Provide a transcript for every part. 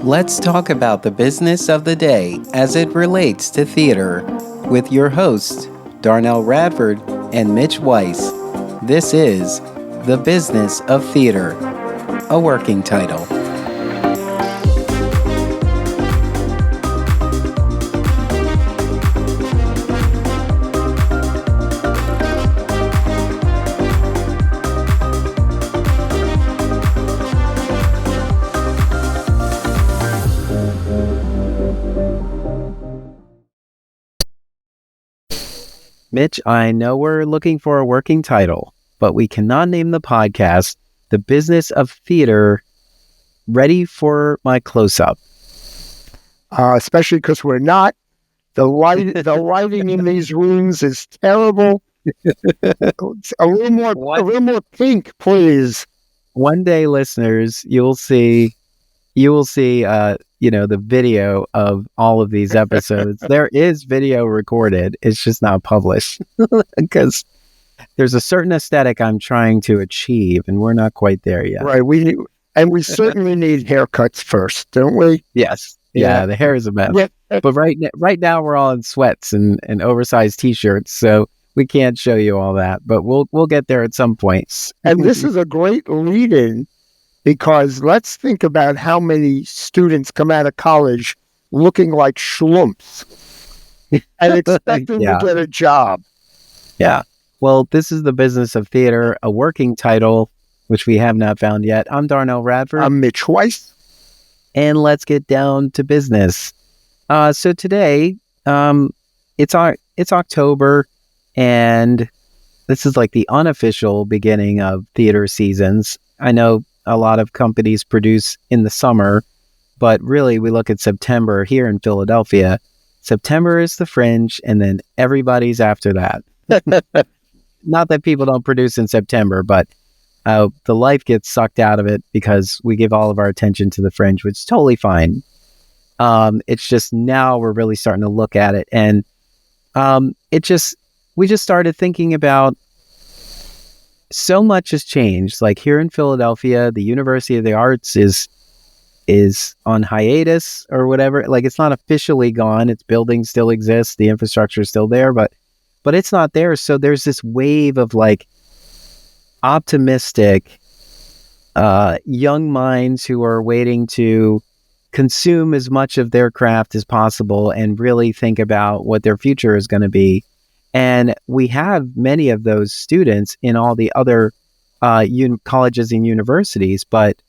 Let's talk about the business of the day as it relates to theater with your hosts, Darnell Radford and Mitch Weiss. This is The Business of Theater, a working title. Mitch, I know we're looking for a working title, but we cannot name the podcast The Business of Theater. Ready for my close-up? Especially because we're not. The lighting in these rooms is terrible. A little more pink, please. One day, listeners, you'll see the video of all of these episodes. There is video recorded. It's just not published because there's a certain aesthetic I'm trying to achieve, and we're not quite there yet. Right. We certainly need haircuts first, don't we? Yes. Yeah. The hair is a mess. Yeah. But right now we're all in sweats and oversized T-shirts, so we can't show you all that. But we'll get there at some point. And this is a great lead-in. Because let's think about how many students come out of college looking like schlumps and expecting to get a job. Yeah. Well, this is The Business of Theater, a working title, which we have not found yet. I'm Darnell Radford. I'm Mitch Weiss. And let's get down to business. So today, it's October, and this is like the unofficial beginning of theater seasons. I know a lot of companies produce in the summer, but really we look at September here in Philadelphia. September is the fringe, and then everybody's after that. Not that people don't produce in September, but the life gets sucked out of it because we give all of our attention to the fringe, which is totally fine. It's just now we're really starting to look at it, and we just started thinking about so much has changed. Like here in Philadelphia, the University of the Arts is on hiatus or whatever. Like it's not officially gone. Its building still exists. The infrastructure is still there, but it's not there. So there's this wave of like optimistic young minds who are waiting to consume as much of their craft as possible and really think about what their future is going to be. And we have many of those students in all the other colleges and universities, but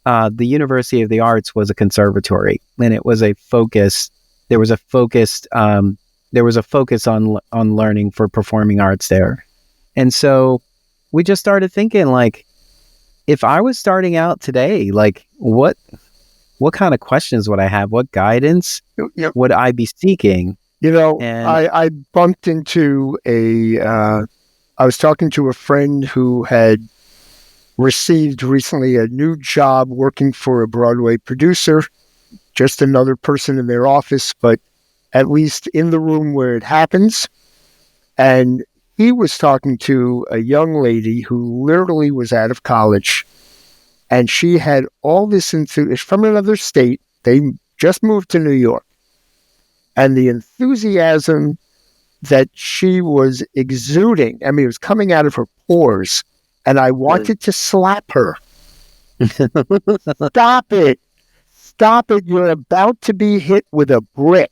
the University of the Arts was a conservatory, and it was a focus. There was a focus on learning for performing arts there, and so we just started thinking, like, if I was starting out today, like, what kind of questions would I have? What guidance would I be seeking? I bumped into I was talking to a friend who had received recently a new job working for a Broadway producer, just another person in their office, but at least in the room where it happens. And he was talking to a young lady who literally was out of college, and she had all this enthusiasm from another state. They just moved to New York. And the enthusiasm that she was exuding, I mean, it was coming out of her pores, and I wanted to slap her. Stop it. You're about to be hit with a brick.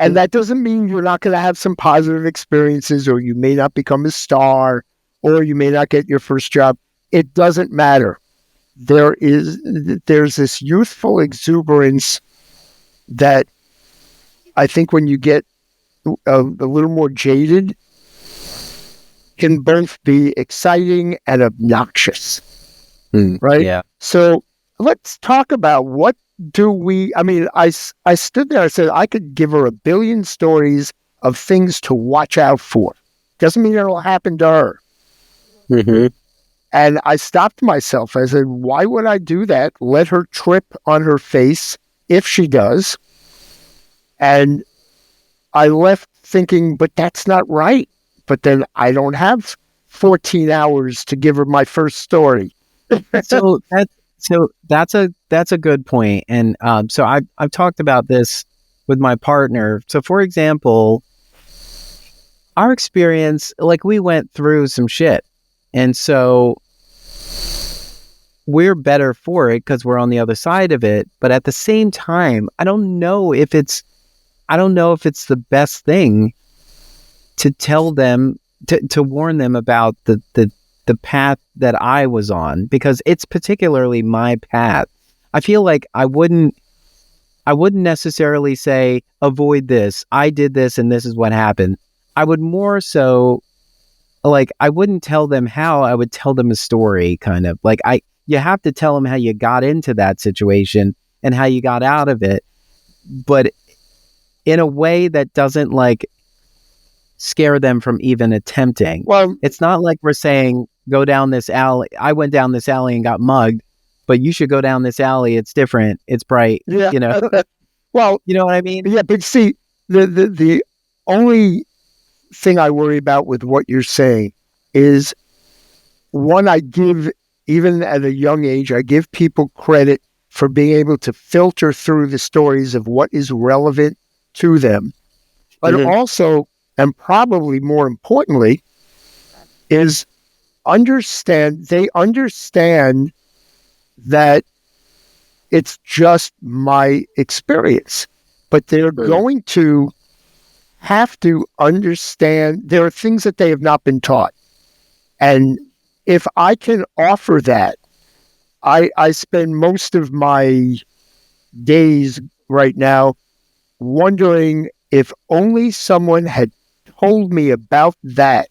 And that doesn't mean you're not going to have some positive experiences, or you may not become a star, or you may not get your first job. It doesn't matter. There's this youthful exuberance that I think when you get a little more jaded, can both be exciting and obnoxious, right? Yeah. So let's talk about I stood there, I said, I could give her a billion stories of things to watch out for. Doesn't mean it'll happen to her. Mm-hmm. And I stopped myself. I said, why would I do that? Let her trip on her face if she does. And I left thinking, but that's not right. But then I don't have 14 hours to give her my first story. So So that's a good point. And so I've talked about this with my partner. So for example, our experience, like we went through some shit. And so we're better for it because we're on the other side of it. But at the same time, I don't know if it's the best thing to tell them to warn them about the path that I was on, because it's particularly my path. I feel like I wouldn't necessarily say avoid this. I did this and this is what happened. I would more so, like, I wouldn't tell them how, I would tell them a story, kind of. Like, you have to tell them how you got into that situation and how you got out of it, but in a way that doesn't like scare them from even attempting. Well, It's not like we're saying, go down this alley. I went down this alley and got mugged, but you should go down this alley. It's different. It's bright. yeah. You know, Well, you know what I mean? yeah, but see, the only thing I worry about with what you're saying is, one, I give, even at a young age, I give people credit for being able to filter through the stories of what is relevant to them. But also, and probably more importantly, is they understand that it's just my experience, but they're going to have to understand there are things that they have not been taught. And if I can offer that, I spend most of my days right now wondering if only someone had told me about that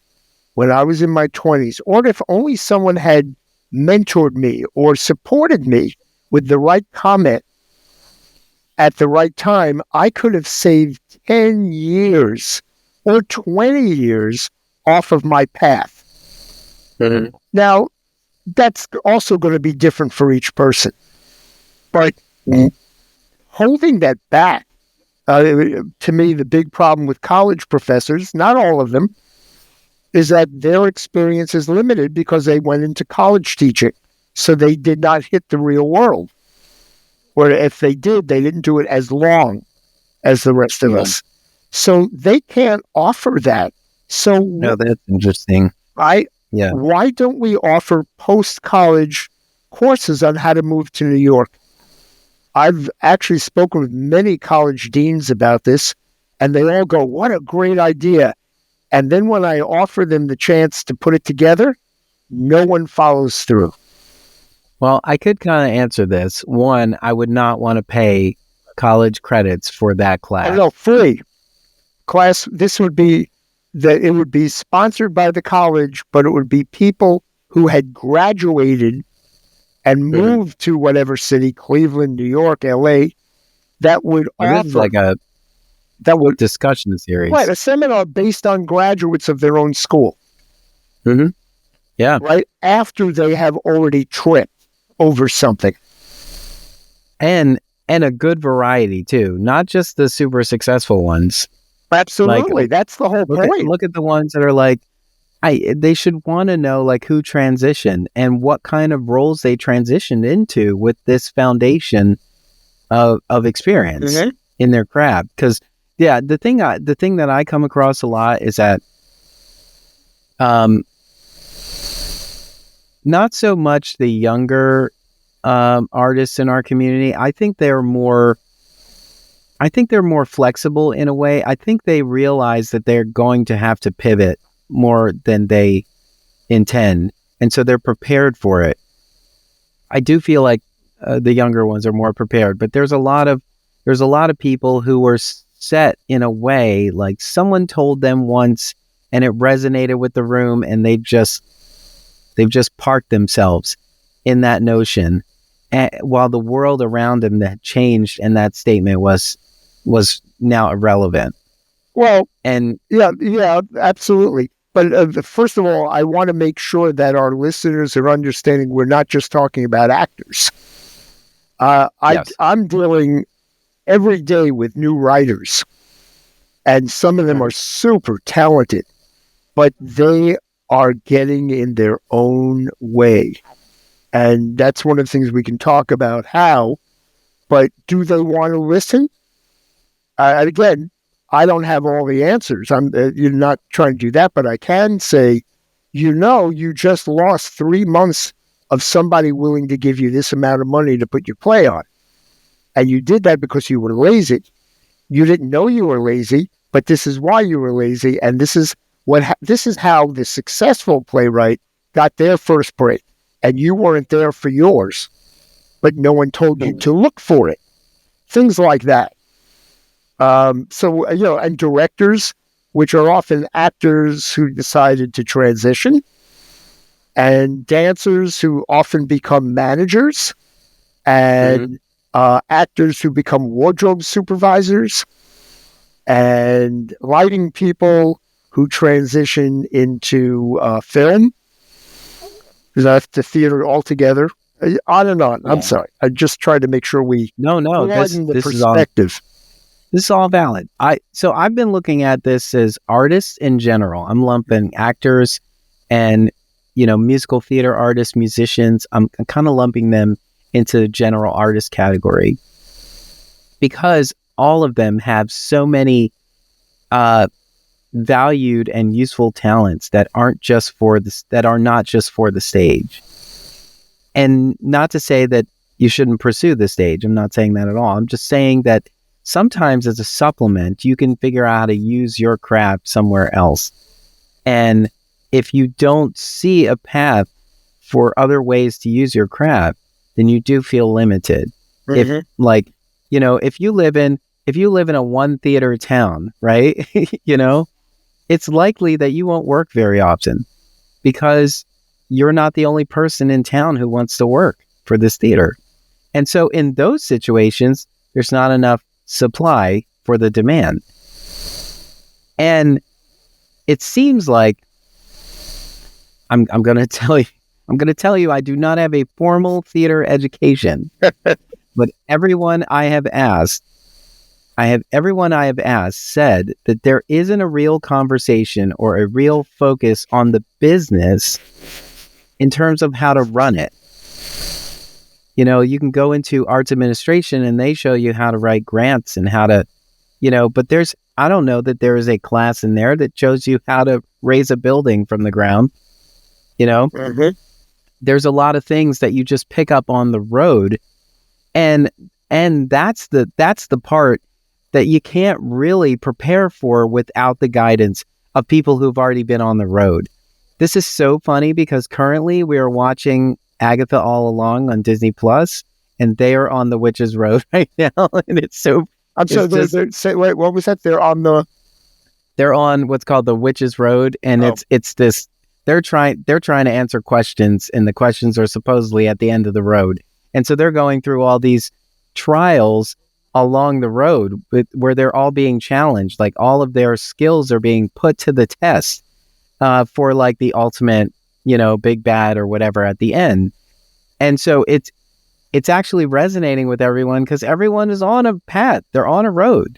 when I was in my 20s, or if only someone had mentored me or supported me with the right comment at the right time, I could have saved 10 years or 20 years off of my path. Now, that's also going to be different for each person. But holding that back, to me, the big problem with college professors, not all of them, is that their experience is limited because they went into college teaching. So they did not hit the real world. Or if they did, they didn't do it as long as the rest of us. So they can't offer that. So No, that's interesting. Yeah. why don't we offer post-college courses on how to move to New York? I've actually spoken with many college deans about this, and they all go, what a great idea. And then when I offer them the chance to put it together, no one follows through. Well, I could kind of answer this. One, I would not want to pay college credits for that class. No, free class. This would be that it would be sponsored by the college, but it would be people who had graduated and moved to whatever city, Cleveland, New York, LA, that would This is like a discussion series. Right, a seminar based on graduates of their own school. Yeah. Right, after they have already tripped over something. And a good variety too, not just the super successful ones. Absolutely. That's the whole point. Look at the ones that are like, they should want to know like who transitioned and what kind of roles they transitioned into with this foundation of experience in their craft. Because the thing that I come across a lot is that not so much the younger artists in our community. I think they're more flexible in a way. I think they realize that they're going to have to pivot more than they intend, and so they're prepared for it. I do feel like the younger ones are more prepared, but there's a lot of people who were set in a way, like someone told them once and it resonated with the room, and they've just parked themselves in that notion, while the world around them that changed and that statement was now irrelevant. Well, and yeah, absolutely. But first of all, I want to make sure that our listeners are understanding we're not just talking about actors. Yes. I'm dealing every day with new writers, and some of them are super talented, but they are getting in their own way. And that's one of the things we can talk about how, but do they want to listen? Again, I don't have all the answers. You're not trying to do that, but I can say, you just lost 3 months of somebody willing to give you this amount of money to put your play on. And you did that because you were lazy. You didn't know you were lazy, but this is why you were lazy. And this is how the successful playwright got their first break. And you weren't there for yours, but no one told you to look for it. Things like that. And directors, which are often actors who decided to transition, and dancers who often become managers, and actors who become wardrobe supervisors, and lighting people who transition into film, because that's the theater altogether. On and on. Yeah. I'm sorry. I just tried to make sure we broaden the perspective. This is all valid. So I've been looking at this as artists in general. I'm lumping actors and, musical theater artists, musicians. I'm kind of lumping them into the general artist category because all of them have so many valued and useful talents that are not just for the stage. And not to say that you shouldn't pursue the stage. I'm not saying that at all. I'm just saying that sometimes as a supplement, you can figure out how to use your craft somewhere else. And if you don't see a path for other ways to use your craft, then you do feel limited. Mm-hmm. If you live in a one theater town, right? It's likely that you won't work very often because you're not the only person in town who wants to work for this theater. And so in those situations, there's not enough supply for the demand. And it seems like I'm going to tell you I do not have a formal theater education, but everyone I have asked said that there isn't a real conversation or a real focus on the business in terms of how to run it. You can go into arts administration and they show you how to write grants and how to, but I don't know that there is a class in there that shows you how to raise a building from the ground. Mm-hmm. There's a lot of things that you just pick up on the road. And that's the part that you can't really prepare for without the guidance of people who've already been on the road. This is so funny because currently we are watching Agatha All Along on Disney Plus, and they are on the Witch's Road right now, and it's so. I'm sorry. Wait, what was that? They're on what's called the Witch's Road, and it's this. They're trying to answer questions, and the questions are supposedly at the end of the road, and so they're going through all these trials along the road where they're all being challenged, like all of their skills are being put to the test for like the ultimate, big bad or whatever at the end. And so it's actually resonating with everyone because everyone is on a path. They're on a road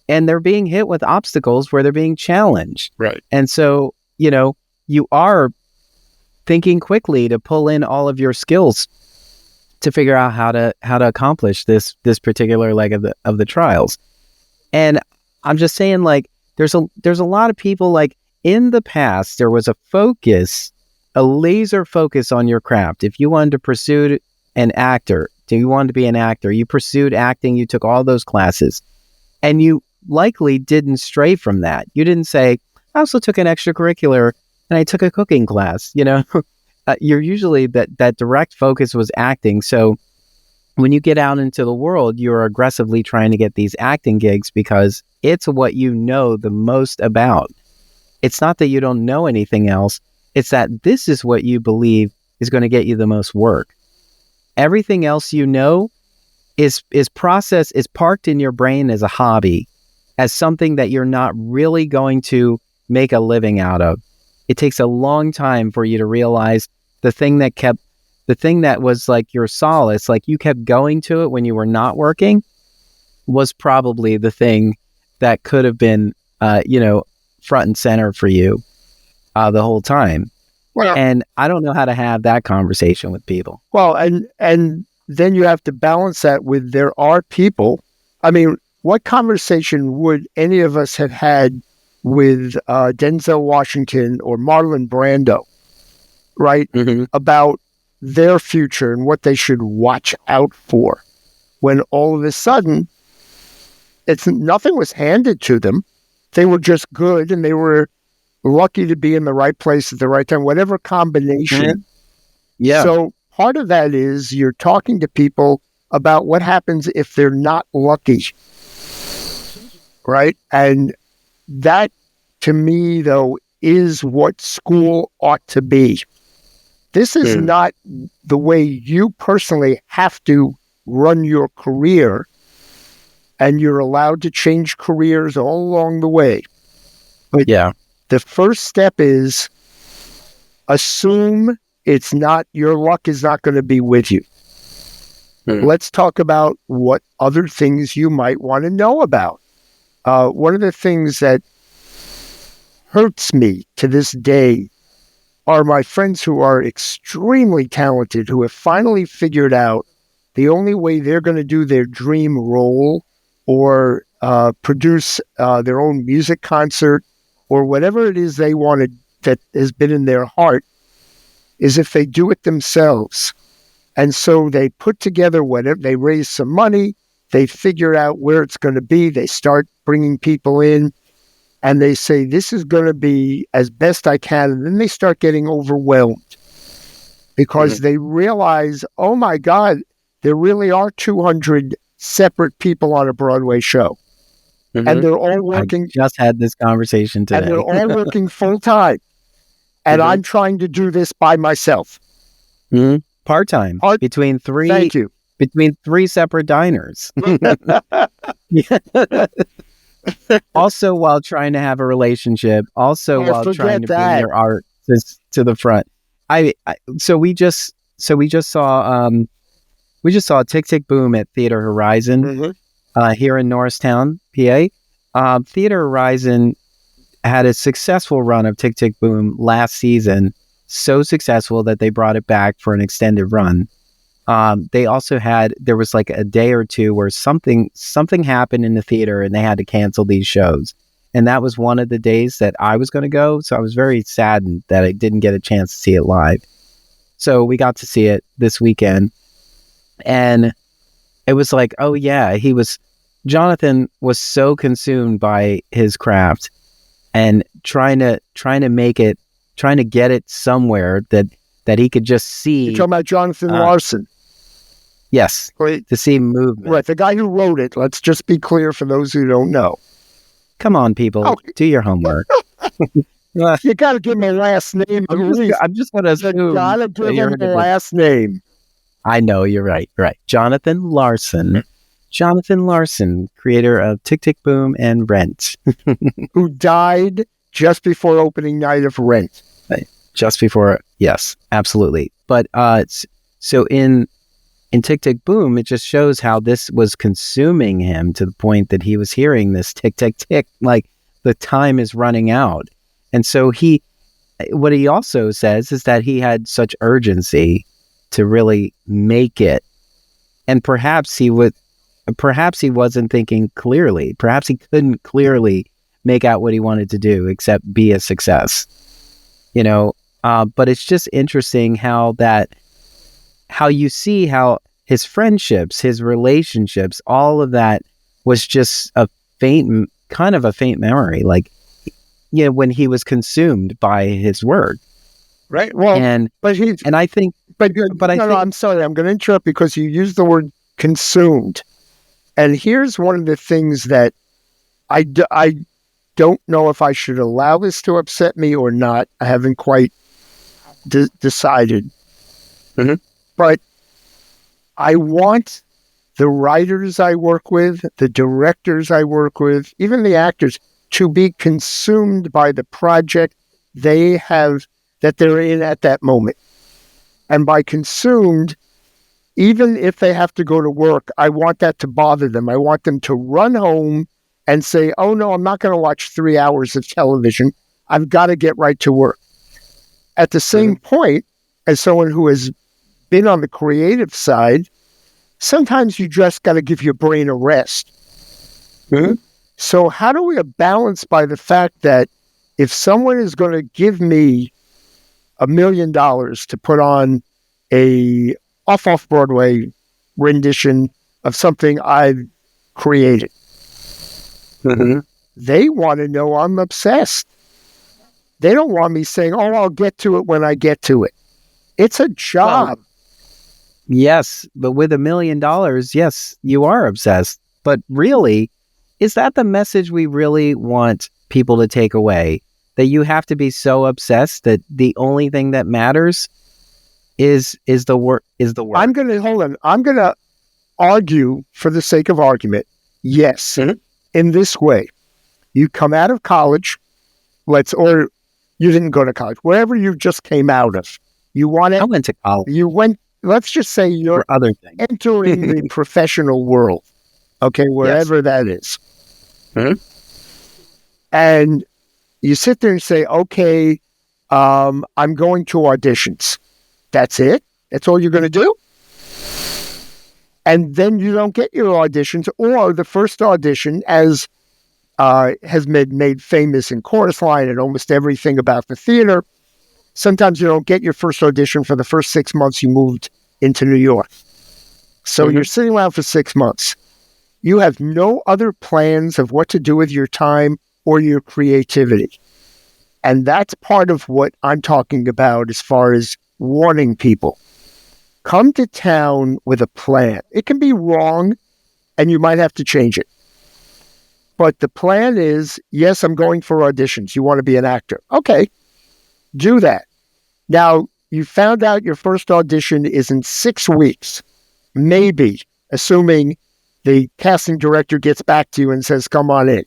and they're being hit with obstacles where they're being challenged. Right. And so, you are thinking quickly to pull in all of your skills to figure out how to accomplish this particular leg of the trials. And I'm just saying, like, there's a lot of people, like, in the past, there was a laser focus on your craft. If you wanted to pursue an actor, you wanted to be an actor, you pursued acting, you took all those classes, and you likely didn't stray from that. You didn't say, I also took an extracurricular and I took a cooking class, you're usually that direct focus was acting. So when you get out into the world, you're aggressively trying to get these acting gigs because it's what you know the most about. It's not that you don't know anything else. It's that this is what you believe is going to get you the most work. Everything else is parked in your brain as a hobby, as something that you're not really going to make a living out of. It takes a long time for you to realize the thing that was like your solace, like you kept going to it when you were not working, was probably the thing that could have been, front and center for you the whole time. Well, And I don't know how to have that conversation with people. well, and then you have to balance that with there are people. I mean, what conversation would any of us have had with Denzel Washington or Marlon Brando, right, about their future and what they should watch out for? When all of a sudden, nothing was handed to them. They were just good, and they were lucky to be in the right place at the right time, whatever combination. Yeah. So part of that is you're talking to people about what happens if they're not lucky, right? And that, to me, though, is what school ought to be. This is not the way you personally have to run your career, and you're allowed to change careers all along the way. But yeah. The first step is assume it's not, your luck is not going to be with you. Let's talk about what other things you might want to know about. One of the things that hurts me to this day are my friends who are extremely talented, who have finally figured out the only way they're going to do their dream role or produce their own music concert or whatever it is they wanted that has been in their heart is if they do it themselves. And so they put together whatever, they raise some money, they figure out where it's going to be, they start bringing people in, and they say, this is going to be as best I can. And then they start getting overwhelmed because they realize, oh my God, there really are 200 separate people on a Broadway show. And they're all working. I just had this conversation today. And they're all working full time. And I'm trying to do this by myself. Part-time. Between three. Thank you. Between three separate diners. Also while trying to have a relationship. Also while trying to bring your art to the front. So we just saw Tick Tick Boom at Theater Horizon here in Norristown, PA. Theater Horizon had a successful run of Tick Tick Boom last season, so successful that they brought it back for an extended run. They also there was like a day or two where something happened in the theater and they had to cancel these shows. And that was one of the days that I was going to go. So I was very saddened that I didn't get a chance to see it live. So we got to see it this weekend. And it was like, oh yeah, Jonathan was so consumed by his craft and trying to get it somewhere that he could just see. You're talking about Jonathan Larson. Yes, right. To see movement. Right, the guy who wrote it. Let's just be clear for those who don't know. Come on, people, do your homework. You got to give him a last name. I'm just going to assume. You got to give him the last name. I know, you're right. Right, Jonathan Larson. Jonathan Larson, creator of Tick Tick Boom and Rent, who died just before opening night of Rent. Just before, yes, absolutely. But so in Tick Tick Boom, it just shows how this was consuming him to the point that he was hearing this tick, tick, tick, like the time is running out. And so what he also says is that he had such urgency to really make it. And perhaps he wasn't thinking clearly. Perhaps he couldn't clearly make out what he wanted to do except be a success. But it's just interesting how you see how his friendships, his relationships, all of that was just a faint memory. Like, when he was consumed by his work. Right. Well, I think, I'm sorry, I'm going to interrupt because you used the word consumed. And here's one of the things that I don't know if I should allow this to upset me or not. I haven't quite decided. But I want the writers I work with, the directors I work with, even the actors, to be consumed by the project that they're in at that moment. And by consumed, even if they have to go to work, I want that to bother them. I want them to run home and say, oh no, I'm not going to watch 3 hours of television. I've got to get right to work. At the same point, as someone who has been on the creative side, sometimes you just got to give your brain a rest. So how do we balance by the fact that if someone is going to give me $1 million to put on a off Broadway rendition of something I've created, they want to know I'm obsessed. They don't want me saying, "Oh, I'll get to it when I get to it." It's a job. Well, yes, but with $1 million, yes, you are obsessed. But really, is that the message we really want people to take away? That you have to be so obsessed that the only thing that matters is the work. I'm going to argue for the sake of argument. Yes, in this way, you come out of college, or you didn't go to college, wherever you just came out of. I went to college. Let's just say you're for other things. entering the professional world, okay, wherever that is. And you sit there and say, okay, I'm going to auditions. That's it? That's all you're going to do? And then you don't get your auditions, or the first audition, as has been made famous in Chorus Line and almost everything about the theater, sometimes you don't get your first audition for the first 6 months you moved into New York. So you're sitting around for 6 months. You have no other plans of what to do with your time or your creativity. And that's part of what I'm talking about as far as warning people. Come to town with a plan. It can be wrong, and you might have to change it. But the plan is, yes, I'm going for auditions. You want to be an actor. Okay, do that. Now, you found out your first audition is in 6 weeks, maybe, assuming the casting director gets back to you and says, come on in,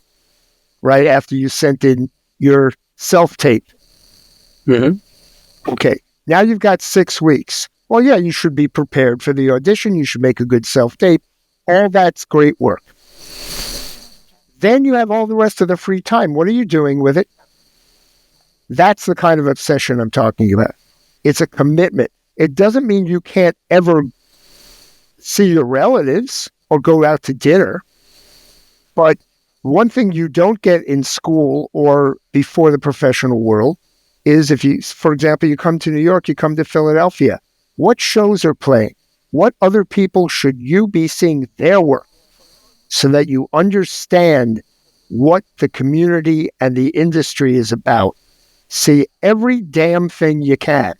right after you sent in your self-tape. Okay, now you've got 6 weeks. Well, yeah, you should be prepared for the audition. You should make a good self-tape. All that's great work. Then you have all the rest of the free time. What are you doing with it? That's the kind of obsession I'm talking about. It's a commitment. It doesn't mean you can't ever see your relatives or go out to dinner. But one thing you don't get in school or before the professional world is if you, for example, you come to New York, you come to Philadelphia, what shows are playing? What other people should you be seeing their work so that you understand what the community and the industry is about? See every damn thing you can.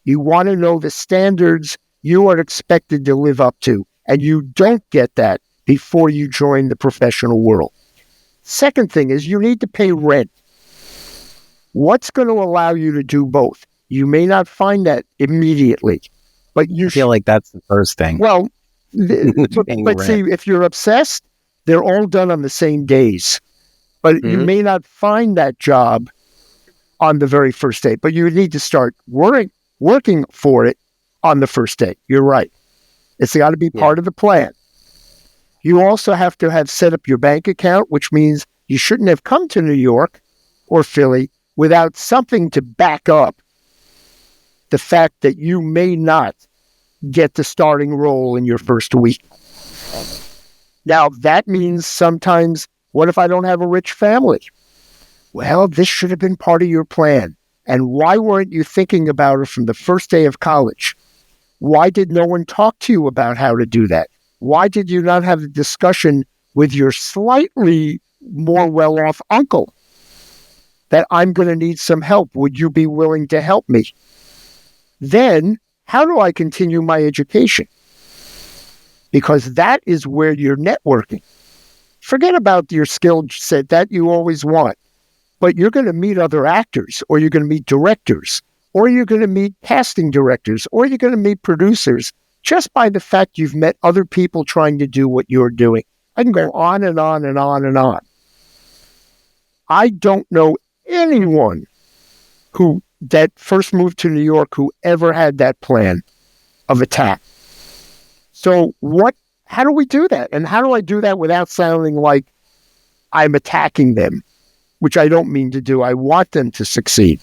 You want to know the standards you are expected to live up to, and you don't get that before you join the professional world. Second thing is you need to pay rent. What's going to allow you to do both? You may not find that immediately, but you feel like that's the first thing. Well, but see, if you're obsessed, they're all done on the same days. But you may not find that job on the very first day, but you need to start working for it on the first day. You're right. It's got to be part of the plan. You also have to have set up your bank account, which means you shouldn't have come to New York or Philly without something to back up the fact that you may not get the starting role in your first week. Now, that means sometimes, what if I don't have a rich family? Well, this should have been part of your plan. And why weren't you thinking about it from the first day of college? Why did no one talk to you about how to do that? Why did you not have a discussion with your slightly more well-off uncle that I'm going to need some help? Would you be willing to help me? Then, how do I continue my education? Because that is where you're networking. Forget about your skill set that you always want, but you're going to meet other actors, or you're going to meet directors, or you're going to meet casting directors, or you're going to meet producers just by the fact you've met other people trying to do what you're doing. I can go on and on and on and on. I don't know anyone that first moved to New York who ever had that plan of attack. So how do we do that? And how do I do that without sounding like I'm attacking them, which I don't mean to do. I want them to succeed.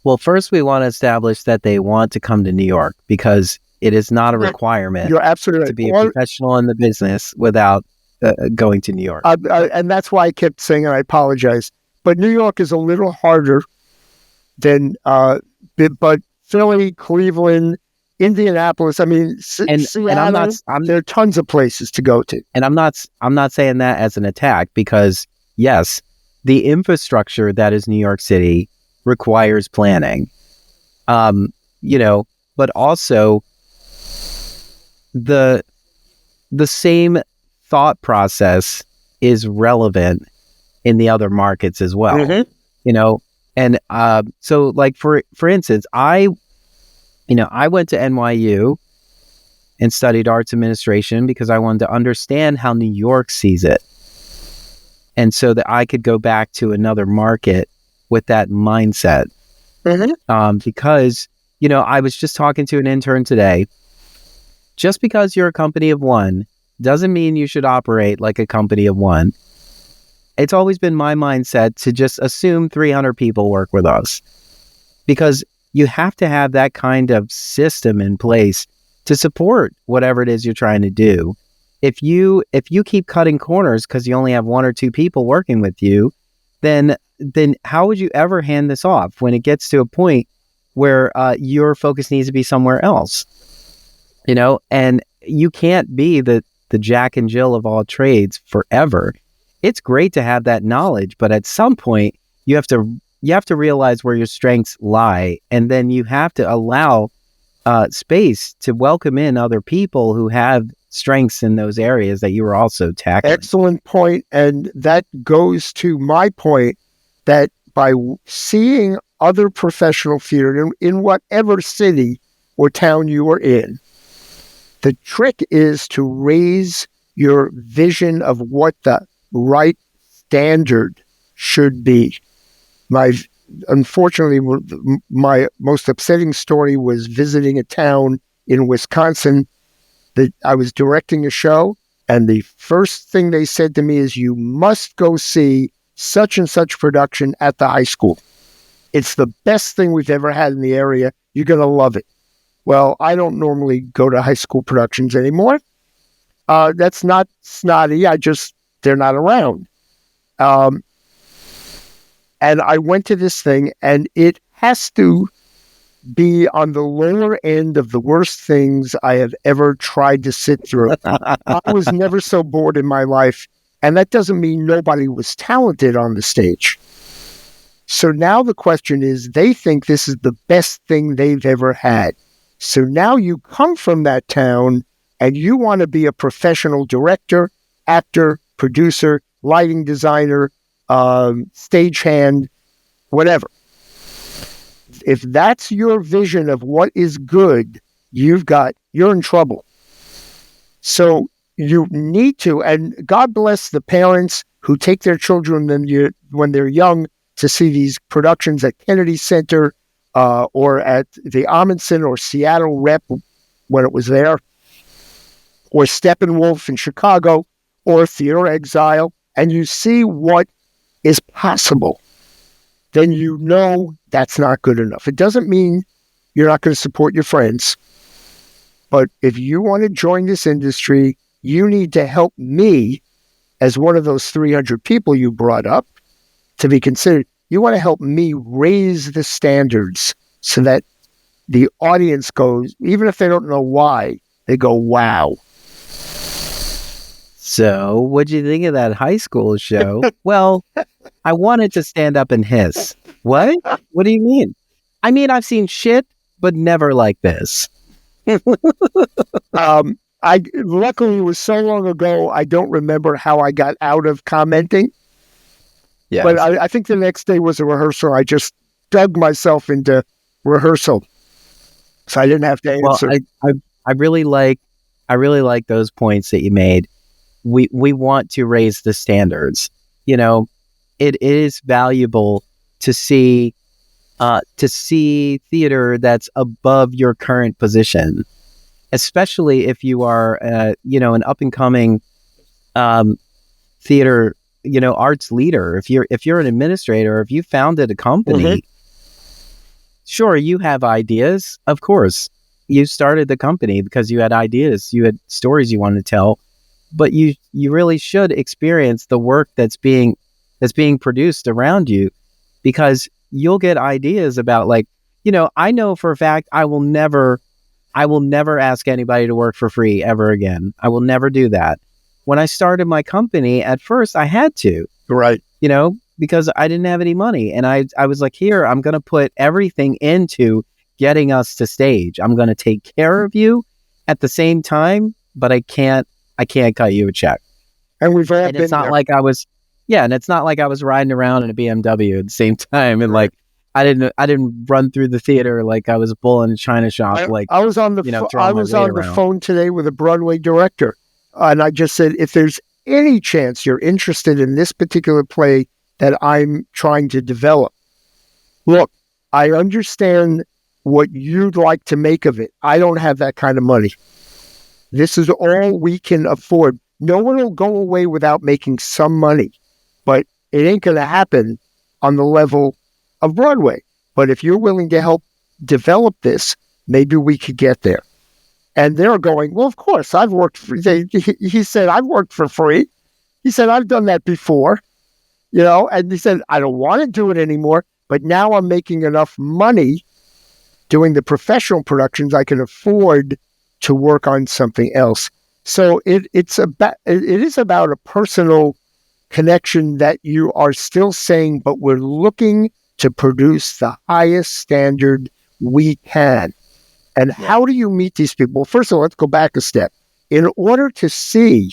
Well, first we want to establish that they want to come to New York, because it is not a requirement You're absolutely to right. be a professional in the business without going to New York. And that's why I kept saying, and I apologize, but New York is a little harder than, but Philly, Cleveland, Indianapolis. I mean, Seattle, and there are tons of places to go to. And I'm not saying that as an attack, because yes, the infrastructure that is New York City requires planning. But also the same thought process is relevant in the other markets as well. Mm-hmm. And so like for instance, I went to NYU and studied arts administration because I wanted to understand how New York sees it, and so that I could go back to another market with that mindset. Mm-hmm. Because I was just talking to an intern today. Just because you're a company of one doesn't mean you should operate like a company of one. It's always been my mindset to just assume 300 people work with us, because you have to have that kind of system in place to support whatever it is you're trying to do. If you keep cutting corners because you only have 1 or 2 people working with you, then how would you ever hand this off when it gets to a point where your focus needs to be somewhere else? And you can't be the Jack and Jill of all trades forever. It's great to have that knowledge, but at some point you have to realize where your strengths lie, and then you have to allow space to welcome in other people who have strengths in those areas that you were also tackling. Excellent point. And that goes to my point that by seeing other professional theater in whatever city or town you are in, the trick is to raise your vision of what the right standard should be. Unfortunately, my most upsetting story was visiting a town in Wisconsin that I was directing a show, and the first thing they said to me is, you must go see such and such production at the high school. It's the best thing we've ever had in the area. You're going to love it. Well, I don't normally go to high school productions anymore. That's not snotty. They're not around. And I went to this thing, and it has to be on the lower end of the worst things I have ever tried to sit through. I was never so bored in my life. And that doesn't mean nobody was talented on the stage. So now the question is, they think this is the best thing they've ever had. So now you come from that town and you want to be a professional director, actor, producer, lighting designer, stagehand, whatever. If that's your vision of what is good, you're in trouble. So you need to, and God bless the parents who take their children when they're young to see these productions at Kennedy Center or at the Amundsen or Seattle Rep when it was there, or Steppenwolf in Chicago, or Theater Exile, and you see what is possible. Then you know that's not good enough. It doesn't mean you're not going to support your friends. But if you want to join this industry, you need to help me as one of those 300 people you brought up to be considered. You want to help me raise the standards so that the audience goes, even if they don't know why, they go, wow. So, what'd you think of that high school show? Well, I wanted to stand up and hiss. What? What do you mean? I mean, I've seen shit, but never like this. Luckily, it was so long ago, I don't remember how I got out of commenting. Yes. But I think the next day was a rehearsal. I just dug myself into rehearsal, so I didn't have to answer. Well, I really like those points that you made. We want to raise the standards. It is valuable to see theater that's above your current position, especially if you are an up and coming theater arts leader. If you're an administrator, if you founded a company, sure, you have ideas. Of course, you started the company because you had ideas, you had stories you wanted to tell, but you really should experience the work that's being produced around you, because you'll get ideas about, like, I know for a fact I will never ask anybody to work for free ever again. I will never do that. When I started my company, at first I had to, Right. because I didn't have any money. And I was like, here, I'm going to put everything into getting us to stage. I'm going to take care of you at the same time, but I can't cut you a check. And we've all And been it's not there. like I was, yeah, and it's not like I was riding around in a BMW at the same time. And like, I didn't run through the theater like I was a bull in a china shop. I was on the I throwing my was weight on the around. phone today with a Broadway director, and I just said, if there's any chance you're interested in this particular play that I'm trying to develop, look, I understand what you'd like to make of it. I don't have that kind of money. This is all we can afford. No one will go away without making some money, but it ain't going to happen on the level of Broadway. But if you're willing to help develop this, maybe we could get there. And they're going, well, of course, I've worked for, he said, I've worked for free. He said, I've done that before, and he said, I don't want to do it anymore, but now I'm making enough money doing the professional productions, I can afford to work on something else. So it is about a personal connection that you are still saying, but we're looking to produce the highest standard we can. And how do you meet these people? Well, first of all, let's go back a step. In order to see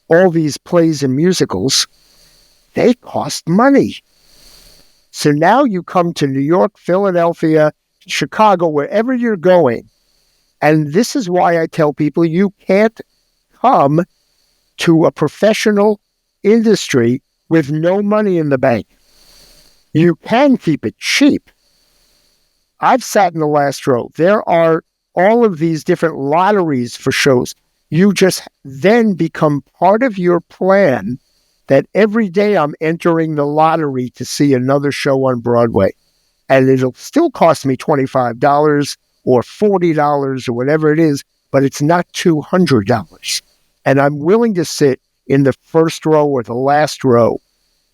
all these plays and musicals, they cost money. So now you come to New York, Philadelphia, Chicago, wherever you're going. And this is why I tell people you can't come to a professional industry with no money in the bank. You can keep it cheap. I've sat in the last row. There are all of these different lotteries for shows. You just then become part of your plan that every day I'm entering the lottery to see another show on Broadway. And it'll still cost me $25 or $40 or whatever it is, but it's not $200. And I'm willing to sit in the first row or the last row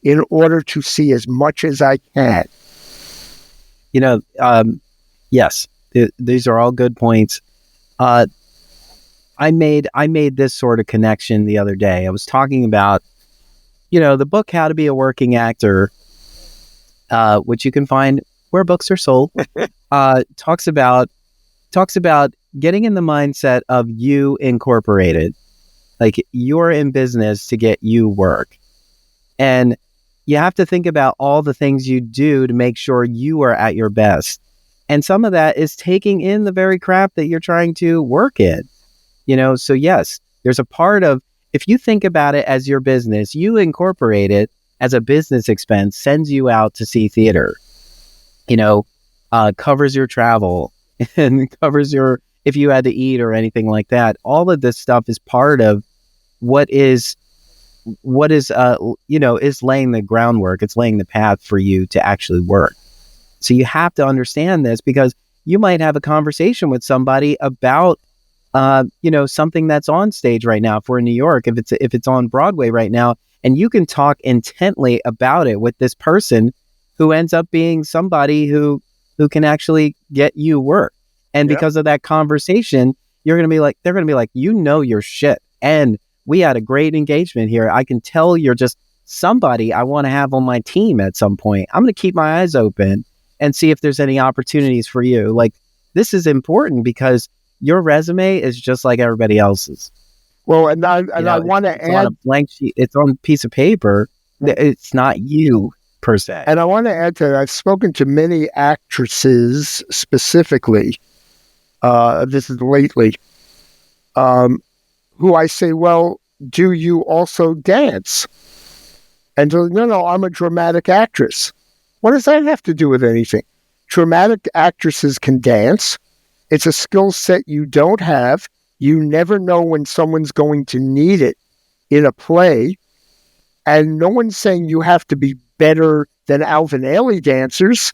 in order to see as much as I can. Yes, these are all good points. I made this sort of connection the other day. I was talking about, the book How to Be a Working Actor, which you can find where books are sold. talks about getting in the mindset of you incorporated, like you're in business to get you work, and you have to think about all the things you do to make sure you are at your best. And some of that is taking in the very crap that you're trying to work in. So yes, there's a part of, if you think about it as your business, you incorporate it as a business expense, sends you out to see theater, covers your travel and covers if you had to eat or anything like that. All of this stuff is part of what is laying the groundwork. It's laying the path for you to actually work. So you have to understand this, because you might have a conversation with somebody about, something that's on stage right now. If we're in New York, if it's on Broadway right now, and you can talk intently about it with this person who ends up being somebody who can actually get you work. And because of that conversation, they're going to be like, your shit. And we had a great engagement here. I can tell you're just somebody I want to have on my team at some point. I'm going to keep my eyes open and see if there's any opportunities for you. Like, this is important because your resume is just like everybody else's. Well, and I want to add, on a blank sheet. It's on a piece of paper. It's not you per se. And I want to add to that. I've spoken to many actresses specifically. This is lately, who I say, well, do you also dance? And no, I'm a dramatic actress. What does that have to do with anything? Dramatic actresses can dance. It's a skill set you don't have. You never know when someone's going to need it in a play. And no one's saying you have to be better than Alvin Ailey dancers,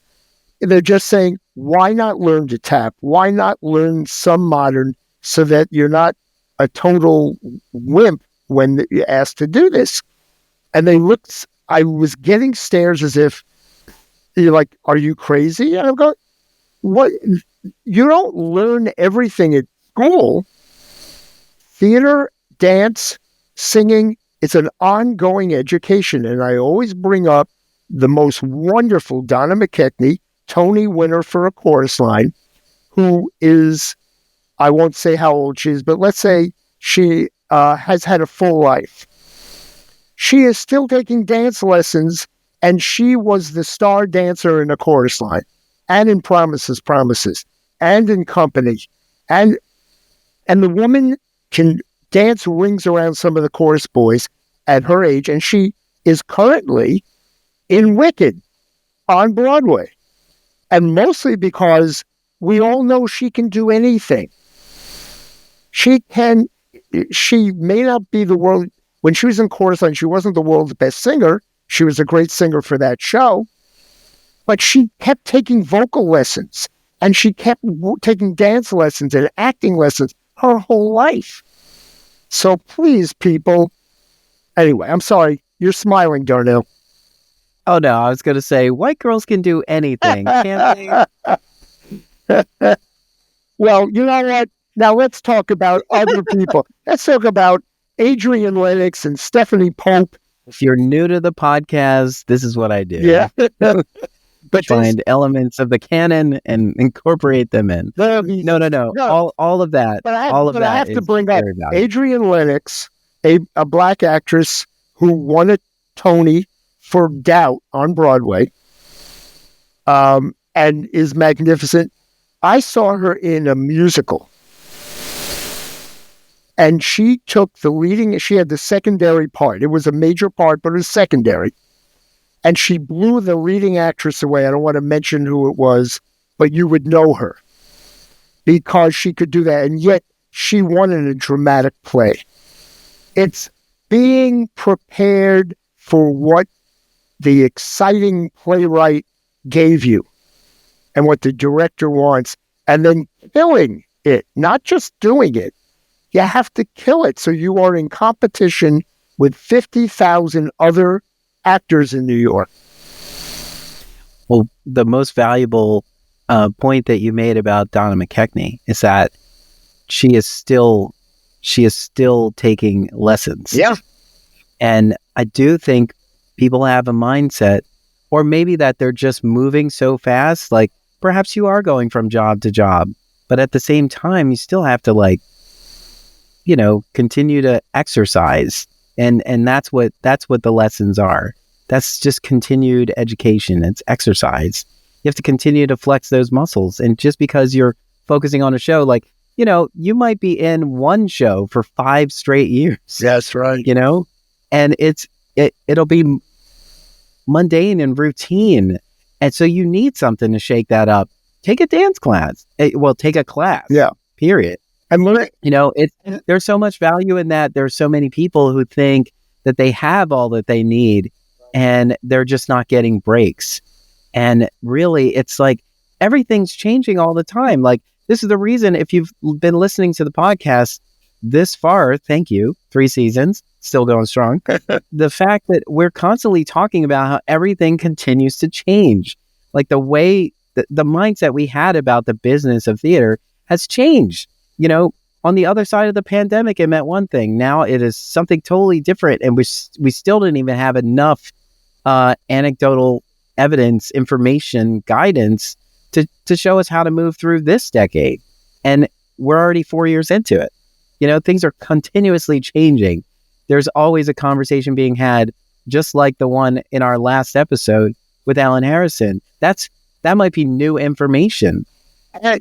they're just saying, why not learn to tap? Why not learn some modern so that you're not a total wimp when you're asked to do this? And they looked, I was getting stares as if, you're like, are you crazy? And I'm going, what? You don't learn everything at school. Theater, dance, singing, it's an ongoing education. And I always bring up the most wonderful Donna McKechnie, Tony winner for A Chorus Line, who is, I won't say how old she is, but let's say she has had a full life. She is still taking dance lessons, and she was the star dancer in A Chorus Line, and in Promises, and in Company. And the woman can dance rings around some of the chorus boys at her age, and she is currently in Wicked on Broadway. And mostly because we all know she can do anything. She may not be the world, when she was in Chorus Line, she wasn't the world's best singer. She was a great singer for that show. But she kept taking vocal lessons, and she kept taking dance lessons and acting lessons her whole life. So please, people. Anyway, I'm sorry. You're smiling, Darnell. Oh, no, I was going to say, white girls can do anything, can't they? Well, you know what? Now let's talk about other people. Let's talk about Adrienne Lennox and Stephanie Pope. If you're new to the podcast, this is what I do. Yeah. But find elements of the canon and incorporate them in. No. All of that. But I have to bring up Adrienne Lennox, a black actress who won a Tony for Doubt on Broadway, and is magnificent. I saw her in a musical, and she took the leading. She had the secondary part. It was a major part, but it was secondary. And she blew the leading actress away. I don't want to mention who it was, but you would know her because she could do that. And yet she won in a dramatic play. It's being prepared for what the exciting playwright gave you and what the director wants, and then killing it, not just doing it. You have to kill it. So you are in competition with 50,000 other actors in New York. Well, the most valuable point that you made about Donna McKechnie is that she is still taking lessons. Yeah. And I do think people have a mindset, or maybe that they're just moving so fast, like perhaps you are going from job to job, but at the same time, you still have to continue to exercise. And that's what the lessons are. That's just continued education. It's exercise. You have to continue to flex those muscles. And just because you're focusing on a show, you might be in one show for 5 straight years. That's right. And it'll be mundane and routine. And so you need something to shake that up. Take a dance class. Take a class. Yeah. Period. And there's so much value in that. There's so many people who think that they have all that they need and they're just not getting breaks. And really, it's like everything's changing all the time. Like, this is the reason, if you've been listening to the podcast this far, thank you, 3 seasons, still going strong. The fact that we're constantly talking about how everything continues to change. Like the way, the mindset we had about the business of theater has changed. On the other side of the pandemic, it meant one thing. Now it is something totally different. And we still didn't even have enough anecdotal evidence, information, guidance to show us how to move through this decade. And we're already 4 years into it. Things are continuously changing. There's always a conversation being had, just like the one in our last episode with Alan Harrison. That might be new information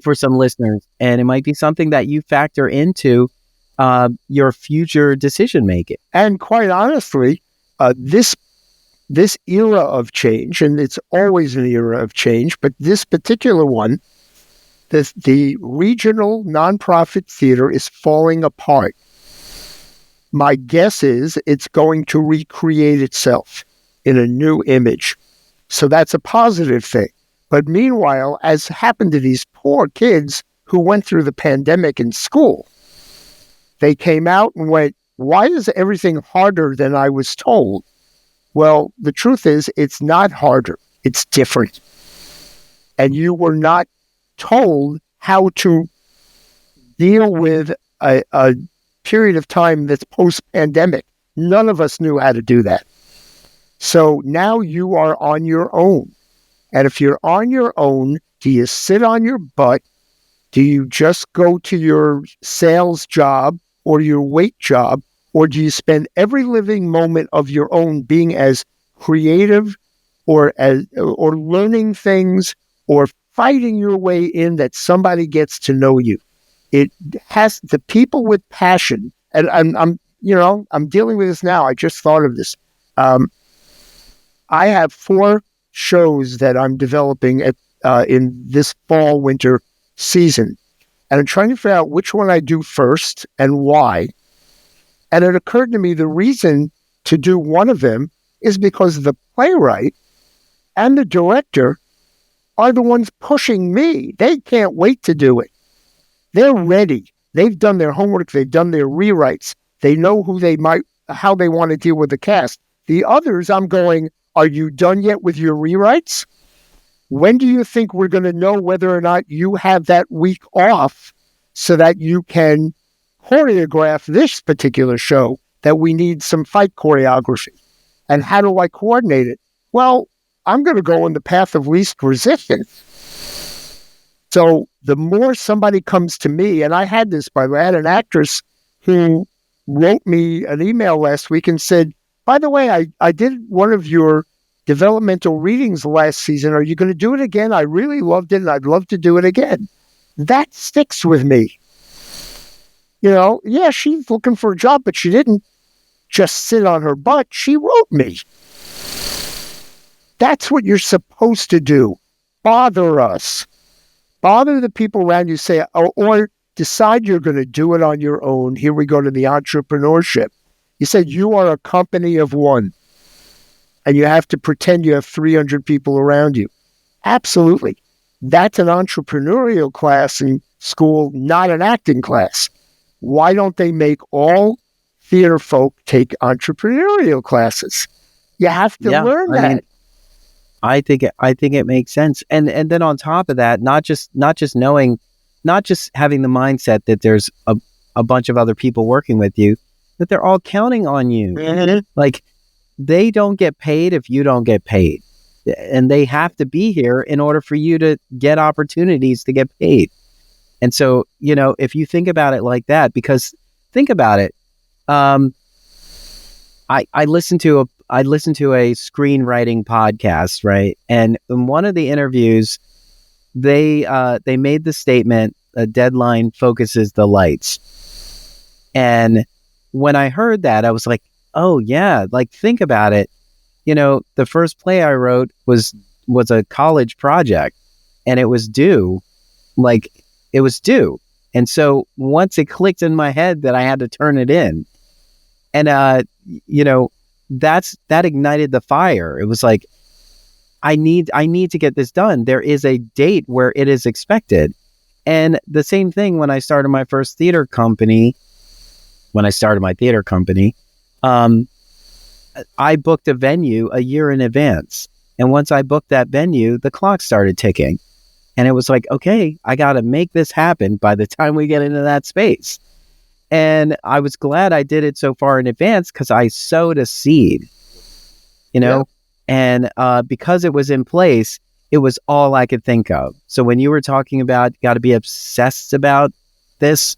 for some listeners, and it might be something that you factor into your future decision making. And quite honestly, this era of change, and it's always an era of change, but this particular one, the regional nonprofit theater is falling apart. My guess is it's going to recreate itself in a new image. So that's a positive thing. But meanwhile, as happened to these poor kids who went through the pandemic in school, they came out and went, why is everything harder than I was told? Well, the truth is, it's not harder. It's different. And you were not told how to deal with a period of time that's post-pandemic. None of us knew how to do that. So now you are on your own. And if you're on your own, do you sit on your butt? Do you just go to your sales job or your weight job? Or do you spend every living moment of your own being as creative or learning things or fighting your way in that somebody gets to know you? It has the people with passion. And I'm dealing with this now. I just thought of this. I have 4 shows that I'm developing in this fall, winter season. And I'm trying to figure out which one I do first and why. And it occurred to me the reason to do one of them is because the playwright and the director are the ones pushing me. They can't wait to do it. They're ready. They've done their homework. They've done their rewrites. They know how they want to deal with the cast. The others, I'm going, are you done yet with your rewrites? When do you think we're going to know whether or not you have that week off so that you can choreograph this particular show that we need some fight choreography? And how do I coordinate it? Well, I'm going to go in the path of least resistance. So the more somebody comes to me, and I had this, by the way, I had an actress who wrote me an email last week and said, by the way, I did one of your developmental readings last season. Are you going to do it again? I really loved it, and I'd love to do it again. That sticks with me. Yeah, she's looking for a job, but she didn't just sit on her butt. She wrote me. That's what you're supposed to do. Bother us. Bother the people around you, say, or decide you're going to do it on your own. Here we go to the entrepreneurship. You said you are a company of one, and you have to pretend you have 300 people around you. Absolutely. That's an entrepreneurial class in school, not an acting class. Why don't they make all theater folk take entrepreneurial classes? You have to learn that. I think it makes sense. And then on top of that, not just having the mindset that there's a bunch of other people working with you, that they're all counting on you. Mm-hmm. Like, they don't get paid if you don't get paid. And they have to be here in order for you to get opportunities to get paid. And so, if you think about it like that, because think about it, I listened to a screenwriting podcast, right? And in one of the interviews, they made the statement, "A deadline focuses the lights." And when I heard that, I was like, oh yeah, like, think about it. The first play I wrote was a college project, and it was due. And so once it clicked in my head that I had to turn it in, and that ignited the fire. It was like, I need to get this done. There is a date where it is expected. And the same thing when I started my first theater company. I booked a venue a year in advance. And once I booked that venue, the clock started ticking. And it was like, okay, I got to make this happen by the time we get into that space. And I was glad I did it so far in advance because I sowed a seed, and because it was in place, it was all I could think of. So when you were talking about got to be obsessed about this,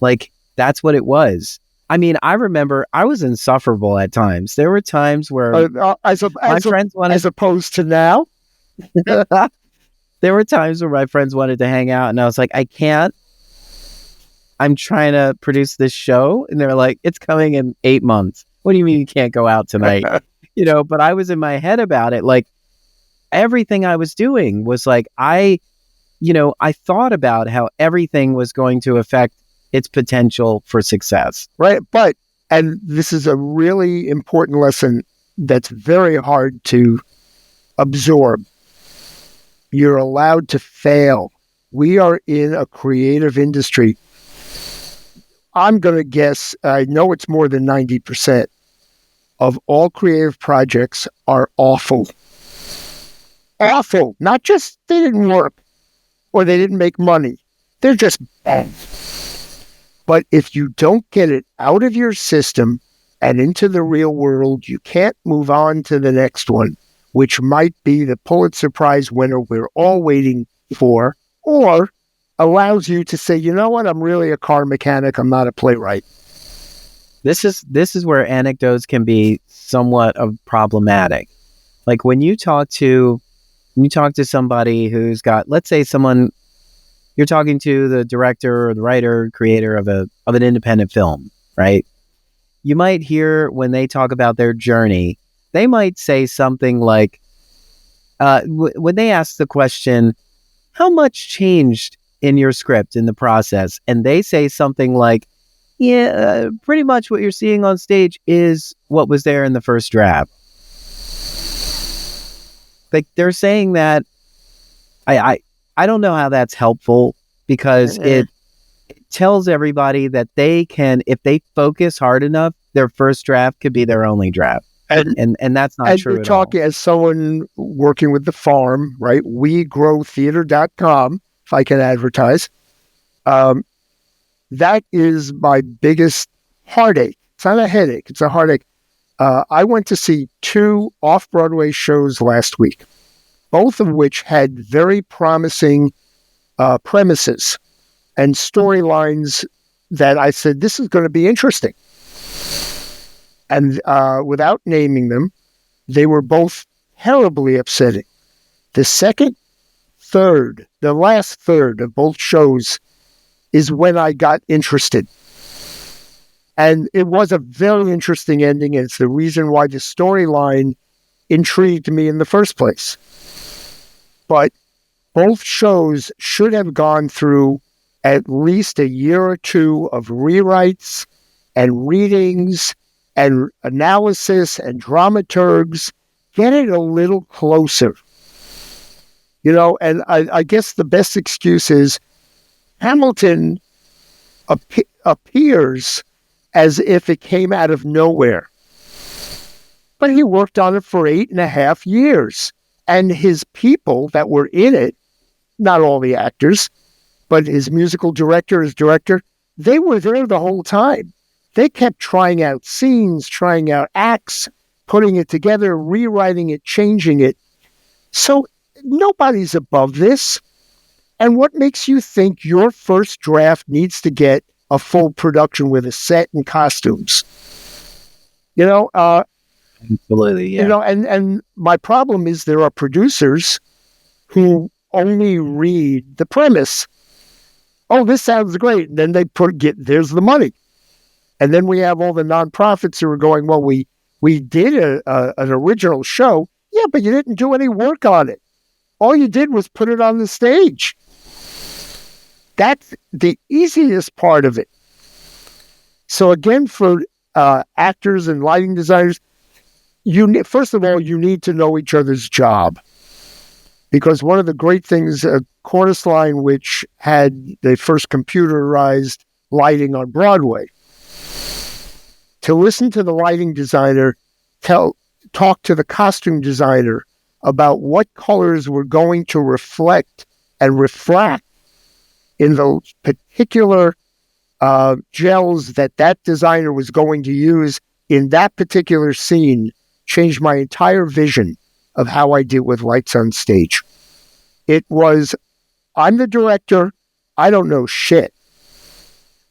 like, that's what it was. I mean, I remember I was insufferable at times. There were times where my friends wanted, as opposed to now. There were times where my friends wanted to hang out, and I was like, I can't. I'm trying to produce this show, and they're like, it's coming in 8 months. What do you mean you can't go out tonight? But I was in my head about it. Like, everything I was doing was like, I thought about how everything was going to affect its potential for success. Right. And this is a really important lesson that's very hard to absorb. You're allowed to fail. We are in a creative industry. I'm going to guess, I know it's more than 90% of all creative projects are awful. Awful. Not just they didn't work or they didn't make money. They're just bad. But if you don't get it out of your system and into the real world, you can't move on to the next one, which might be the Pulitzer Prize winner we're all waiting for, or allows you to say, you know what, I'm really a car mechanic, I'm not a playwright. This is where anecdotes can be somewhat of problematic. Like when you talk to somebody who's got, let's say someone, you're talking to the director or the writer, creator of an independent film, right? You might hear when they talk about their journey, they might say something like, when they ask the question, how much changed in your script in the process? And they say something like, yeah, pretty much what you're seeing on stage is what was there in the first draft. Like they're saying that, I don't know how that's helpful, because it tells everybody that they can, if they focus hard enough, their first draft could be their only draft. And that's not true you're at all. talking as someone working with the farm, right? WeGrowTheater.com, if I can advertise. That is my biggest heartache. It's not a headache, it's a heartache. I went to see 2 off-Broadway shows last week, both of which had very promising premises and storylines that I said, this is going to be interesting. And without naming them, they were both terribly upsetting. The last third of both shows is when I got interested. And it was a very interesting ending, and it's the reason why the storyline intrigued me in the first place. But both shows should have gone through at least a year or 2 of rewrites and readings and analysis and dramaturgs. Get it a little closer. And I guess the best excuse is Hamilton appears as if it came out of nowhere. But he worked on it for 8.5 years. And his people that were in it, not all the actors, but his musical director, his director, they were there the whole time. They kept trying out scenes, trying out acts, putting it together, rewriting it, changing it. So nobody's above this. And what makes you think your first draft needs to get a full production with a set and costumes? Absolutely, yeah. And my problem is there are producers who only read the premise. Oh, this sounds great. And then they there's the money. And then we have all the nonprofits who are going, well, we did an original show. Yeah, but you didn't do any work on it. All you did was put it on the stage. That's the easiest part of it. So again, for actors and lighting designers, first of all, you need to know each other's job. Because one of the great things, Chorus Line, which had the first computerized lighting on Broadway, to listen to the lighting designer talk to the costume designer about what colors were going to reflect and refract in the particular gels that designer was going to use in that particular scene changed my entire vision of how I deal with lights on stage. It was, I'm the director, I don't know shit.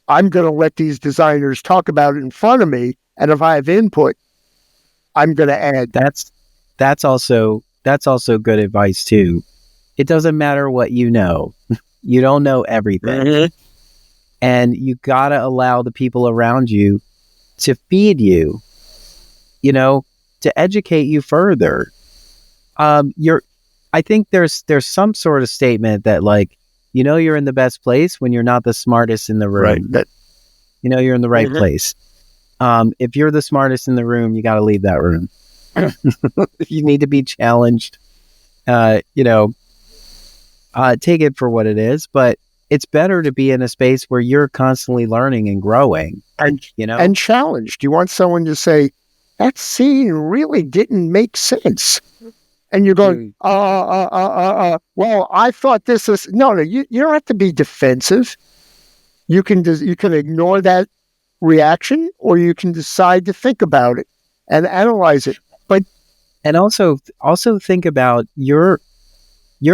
I'm going to let these designers talk about it in front of me, and if I have input, I'm going to add. That's also good advice too. It doesn't matter what you know. You don't know everything. Mm-hmm. And you got to allow the people around you to feed you, to educate you further. I think there's some sort of statement that you're in the best place when you're not the smartest in the room. Right. You're in the right place. If you're the smartest in the room, you got to leave that room. You need to be challenged. take it for what it is, but it's better to be in a space where you're constantly learning and growing, and challenged. You want someone to say, that scene really didn't make sense. And you're going, well, I thought this was, no, you don't have to be defensive. You can ignore that reaction, or you can decide to think about it and analyze it. And also think about you're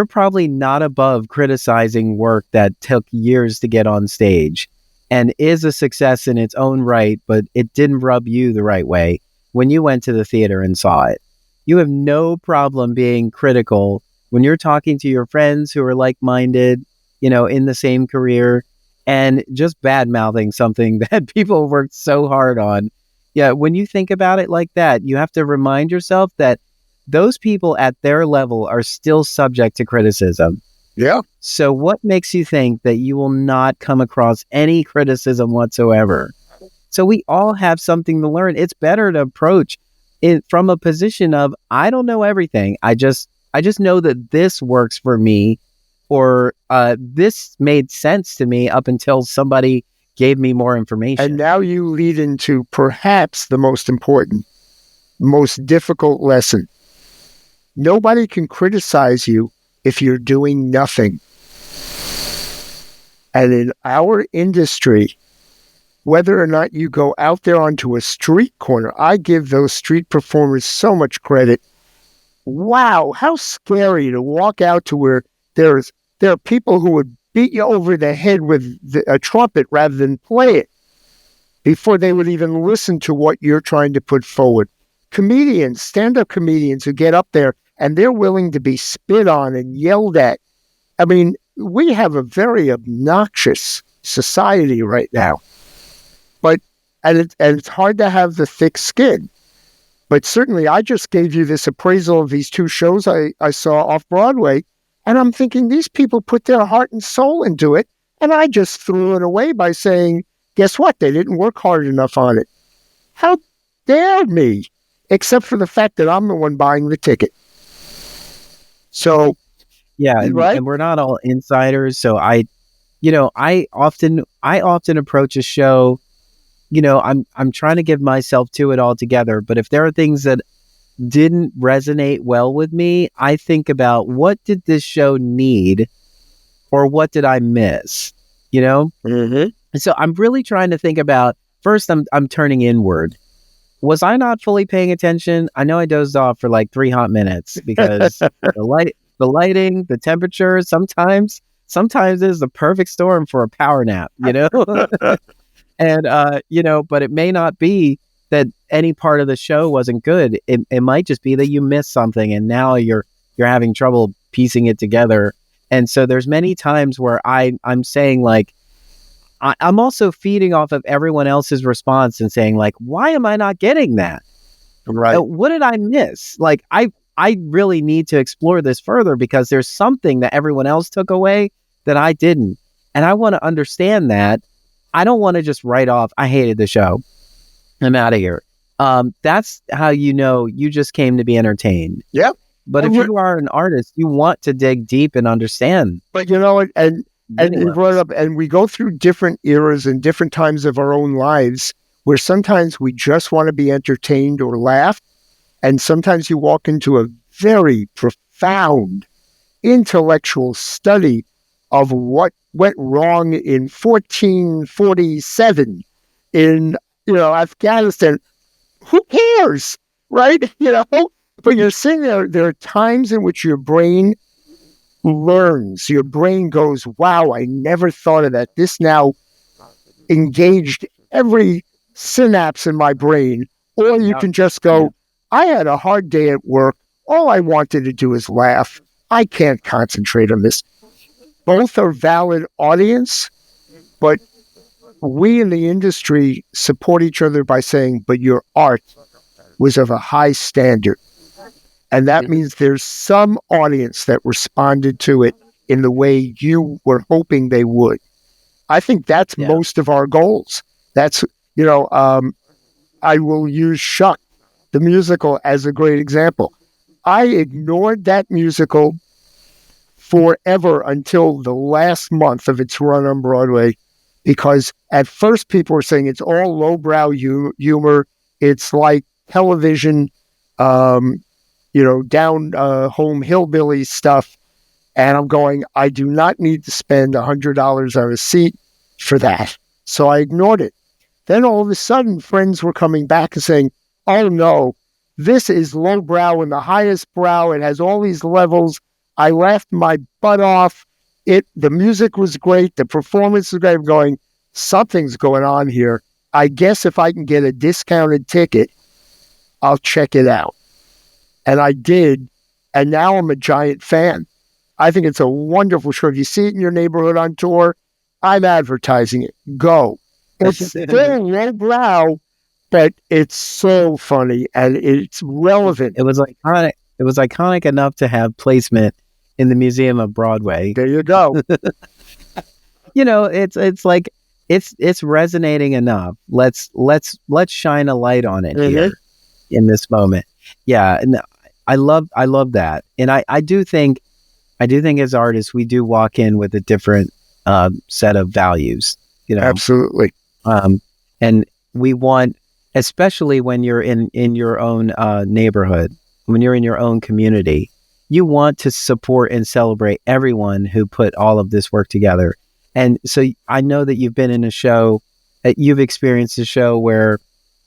probably not above criticizing work that took years to get on stage and is a success in its own right, but it didn't rub you the right way when you went to the theater and saw it. You have no problem being critical when you're talking to your friends who are like-minded, in the same career, and just bad-mouthing something that people worked so hard on. Yeah, when you think about it like that, you have to remind yourself that those people at their level are still subject to criticism. Yeah. So what makes you think that you will not come across any criticism whatsoever? So we all have something to learn. It's better to approach it from a position of, I don't know everything. I just know that this works for me, or this made sense to me up until somebody gave me more information. And now you lead into perhaps the most important, most difficult lesson. Nobody can criticize you if you're doing nothing. And in our industry, whether or not you go out there onto a street corner, I give those street performers so much credit. Wow, how scary to walk out to where there are people who would beat you over the head with a trumpet rather than play it before they would even listen to what you're trying to put forward. Comedians, stand-up comedians who get up there and they're willing to be spit on and yelled at. I mean, we have a very obnoxious society right now. And it's hard to have the thick skin. But certainly, I just gave you this appraisal of these two shows I saw off Broadway, and I'm thinking these people put their heart and soul into it, and I just threw it away by saying, guess what? They didn't work hard enough on it. How dare me? Except for the fact that I'm the one buying the ticket. So, yeah, right? And we're not all insiders, so I often approach a show. I'm trying to give myself to it all together, but if there are things that didn't resonate well with me, I think about, what did this show need, or what did I miss? Mm-hmm. And so I'm really trying to think about, first I'm turning inward. Was I not fully paying attention? I know I dozed off for like 3 hot minutes because the lighting, the temperature, sometimes is the perfect storm for a power nap, And, but it may not be that any part of the show wasn't good. It might just be that you missed something and now you're having trouble piecing it together. And so there's many times where I'm saying, like, I'm also feeding off of everyone else's response and saying, like, why am I not getting that? Right. What did I miss? Like, I really need to explore this further because there's something that everyone else took away that I didn't. And I want to understand that. I don't want to just write off, I hated the show, I'm out of here. That's how you just came to be entertained. Yep. But if you are an artist, you want to dig deep and understand. But and you brought up, and we go through different eras and different times of our own lives where sometimes we just want to be entertained or laugh. And sometimes you walk into a very profound intellectual study of what went wrong in 1447 in, Afghanistan. Who cares, right? But you're saying there are times in which your brain learns. Your brain goes, wow, I never thought of that. This now engaged every synapse in my brain. Or you can just go, I had a hard day at work. All I wanted to do is laugh. I can't concentrate on this. Both are valid audience, but we in the industry support each other by saying, but your art was of a high standard. And that means there's some audience that responded to it in the way you were hoping they would. I think that's most of our goals. That's, I will use Shuck, the musical, as a great example. I ignored that musical forever until the last month of its run on Broadway, because at first people were saying it's all lowbrow humor. It's like television, down home hillbilly stuff. And I'm going, I do not need to spend $100 on a seat for that. So I ignored it. Then all of a sudden, friends were coming back and saying, oh no, this is lowbrow and the highest brow. It has all these levels. I laughed my butt off. The music was great. The performance was great. I'm going, something's going on here. I guess if I can get a discounted ticket, I'll check it out. And I did. And now I'm a giant fan. I think it's a wonderful show. If you see it in your neighborhood on tour, I'm advertising it. Go. It's still lowbrow, but it's so funny and it's relevant. It was iconic. It was iconic enough to have placement in the Museum of Broadway. There you go. It's like it's resonating enough. Let's shine a light on it here in this moment. Yeah, and I love that. And I do think as artists we do walk in with a different set of values. Absolutely. And we want, especially when you're in your own neighborhood, when you're in your own community, you want to support and celebrate everyone who put all of this work together. And so I know that you've been in a show, you've experienced a show where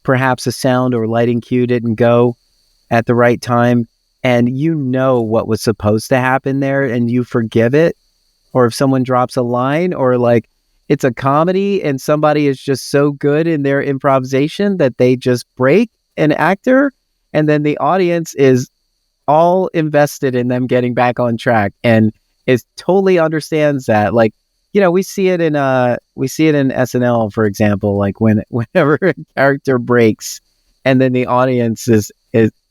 perhaps a sound or lighting cue didn't go at the right time, and what was supposed to happen there, and you forgive it. Or if someone drops a line, or like it's a comedy and somebody is just so good in their improvisation that they just break an actor, and then the audience is all invested in them getting back on track and is totally understands that. Like, we see it in SNL, for example, like whenever a character breaks and then the audience is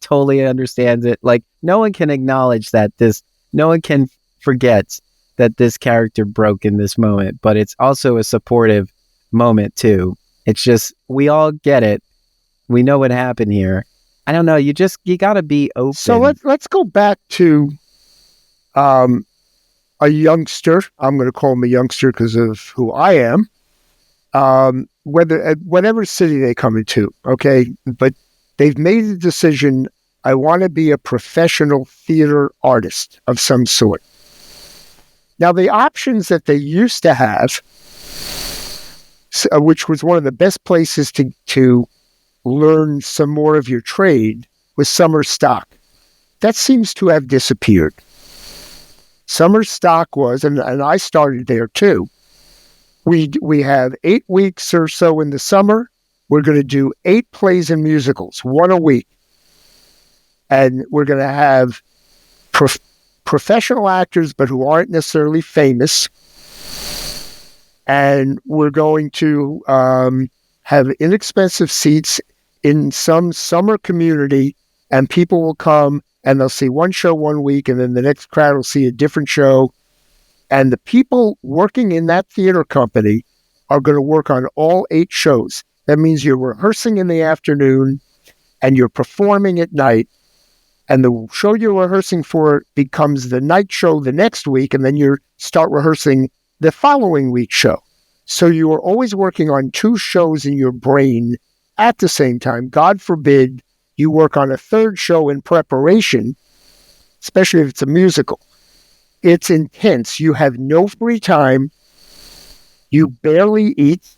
totally understands it. Like, no one can acknowledge that no one can forget that this character broke in this moment, but it's also a supportive moment too. It's just, we all get it. We know what happened here. I don't know. You got to be open. So let's go back to a youngster. I'm going to call him a youngster because of who I am. Whatever city they come into, okay? But they've made a decision. I want to be a professional theater artist of some sort. Now, the options that they used to have, which was one of the best places to learn some more of your trade, was summer stock. That seems to have disappeared. Summer stock was, and I started there too. We have 8 weeks or so in the summer. We're going to do 8 plays and musicals, one a week. And we're going to have professional actors, but who aren't necessarily famous. And we're going to have inexpensive seats in some summer community, and people will come and they'll see one show one week, and then the next crowd will see a different show. And the people working in that theater company are going to work on all 8 shows. That means you're rehearsing in the afternoon and you're performing at night. And the show you're rehearsing for becomes the night show the next week, and then you start rehearsing the following week's show. So you are always working on 2 shows in your brain at the same time. God forbid you work on a 3rd show in preparation, especially if it's a musical. It's intense. You have no free time. You barely eat.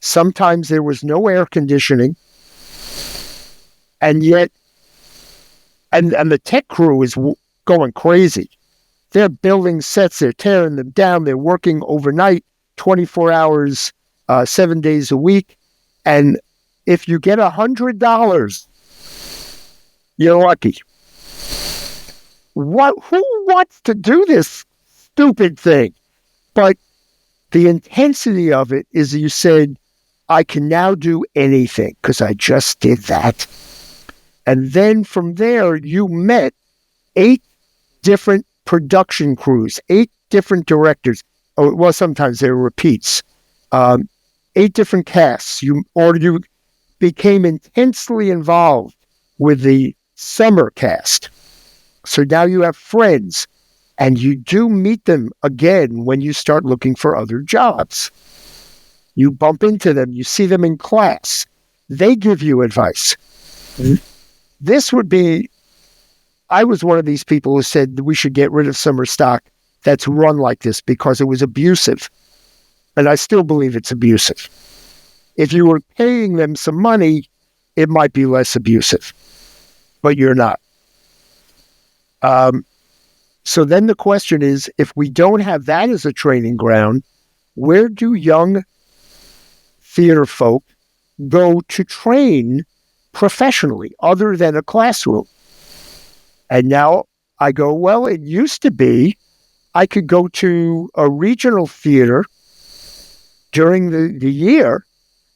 Sometimes there was no air conditioning. And yet, and the tech crew is going crazy. They're building sets. They're tearing them down. They're working overnight, 24 hours, 7 days a week. And if you get $100, you're lucky. Who wants to do this stupid thing? But the intensity of it is, you said, I can now do anything because I just did that. And then from there, you met 8 different production crews, 8 different directors. Oh, well, sometimes there were repeats. 8 different casts. You became intensely involved with the summer cast. So now you have friends, And you do meet them again when you start looking for other jobs. You bump into them, you see them in class. They give you advice. This would be, I was one of these people who said that we should get rid of summer stock that's run like this because it was abusive. And I still believe it's abusive. If you were paying them some money, it might be less abusive, but you're not. So then the question is, if we don't have that as a training ground, where do young theater folk go to train professionally other than a classroom? And now I go, well, it used to be I could go to a regional theater during the year,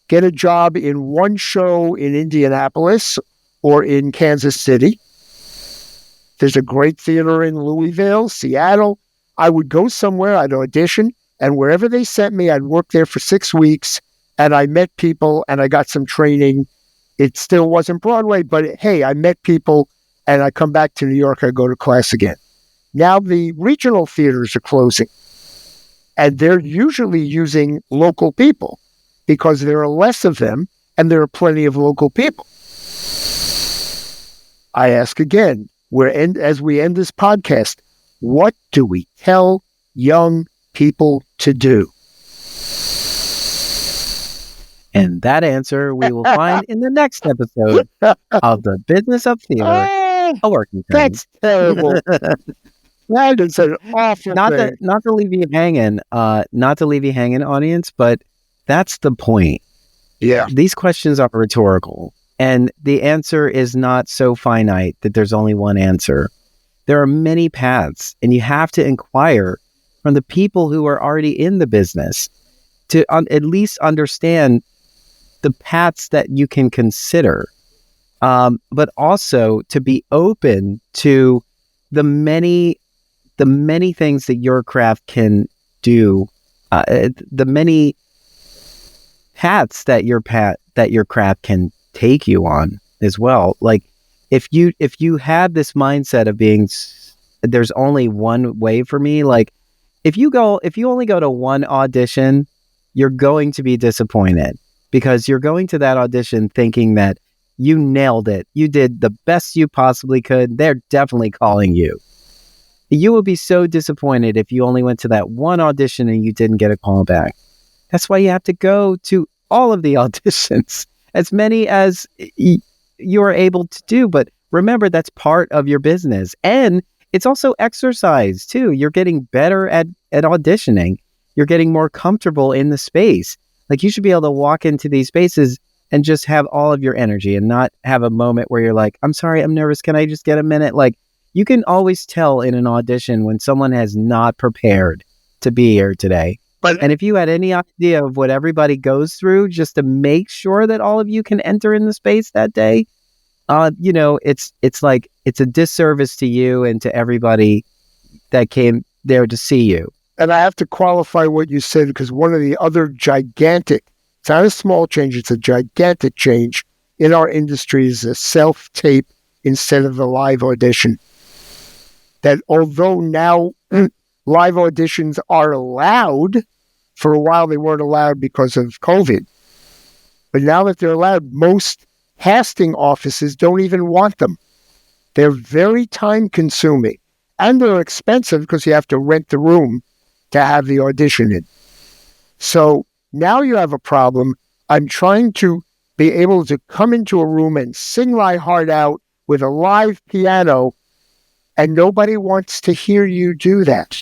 get a job in one show in Indianapolis or in Kansas City. There's a great theater in Louisville, Seattle. I would go somewhere, I'd audition, and wherever they sent me, I'd work there for 6 weeks, and I met people, and I got some training. It still wasn't Broadway, but hey, I met people, and I come back to New York, I go to class again. Now the regional theaters are closing, and they're usually using local people because there are less of them, and there are plenty of local people. I ask again, as we end this podcast, what do we tell young people to do? And that answer we will find in the next episode of The Business of Theater, a working thing. That's terrible. That is an awful thing. Not to leave you hanging, audience, but that's the point. Yeah. These questions are rhetorical. And the answer is not so finite that there's only one answer. There are many paths, and you have to inquire from the people who are already in the business to at least understand the paths that you can consider, but also to be open to the many things that your craft can do, the many paths that your craft can take you on as well. Like if you have this mindset of being, there's only one way for me, like if you only go to one audition, you're going to be disappointed because you're going to that audition thinking that you nailed it, you did the best you possibly could, they're definitely calling you. You would be so disappointed if you only went to that one audition and you didn't get a call back. That's why you have to go to all of the auditions, as many as you are able to do. But remember, that's part of your business. And it's also exercise, too. You're getting better at auditioning. You're getting more comfortable in the space. Like, you should be able to walk into these spaces and just have all of your energy and not have a moment where you're like, I'm sorry, I'm nervous. Can I just get a minute? Like, you can always tell in an audition when someone has not prepared to be here today. And if you had any idea of what everybody goes through just to make sure that all of you can enter in the space that day, it's like it's a disservice to you and to everybody that came there to see you. And I have to qualify what you said, because one of the other gigantic, it's not a small change, it's a gigantic change in our industry is a self-tape instead of the live audition. That although now live auditions are allowed, for a while they weren't allowed because of COVID. But now that they're allowed, most casting offices don't even want them. They're very time consuming and they're expensive because you have to rent the room to have the audition in. So now you have a problem. I'm trying to be able to come into a room and sing my heart out with a live piano, and nobody wants to hear you do that.